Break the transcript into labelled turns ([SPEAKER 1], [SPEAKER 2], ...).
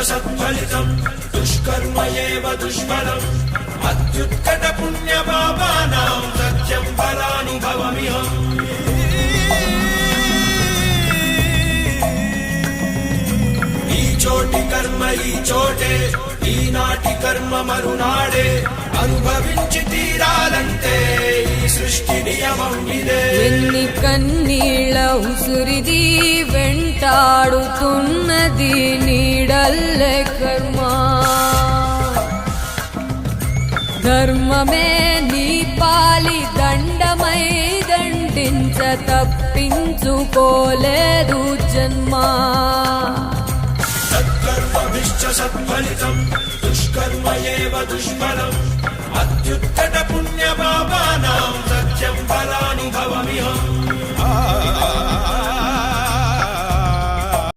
[SPEAKER 1] सत्फलितं दुष्कर्म एव दुष्फलम् अत्युत्कट पुण्यपापानां सत्यं फलानुभवमिहम् ఈ చోటి కర్మ ఈ చోటే ఈనాటి కర్మ మరునాడే అనుభవించి తీరాలంటే ఈ సృష్టి నియమం ఇదే
[SPEAKER 2] ఎన్ని కన్నీళ్ళ ఉసురిది వెంటాడుతున్నది నీడల్లే కర్మ ధర్మమే నీ పాలి దండమై దండించ తప్పించుకోలేదు జన్మ
[SPEAKER 1] సత్కర్మభిశ్చ సత్ఫలితం దుష్కర్మ ఏవ దుష్ఫలం అత్యుత్కట పుణ్యపాపానాం సత్యం ఫలానుభవమిహం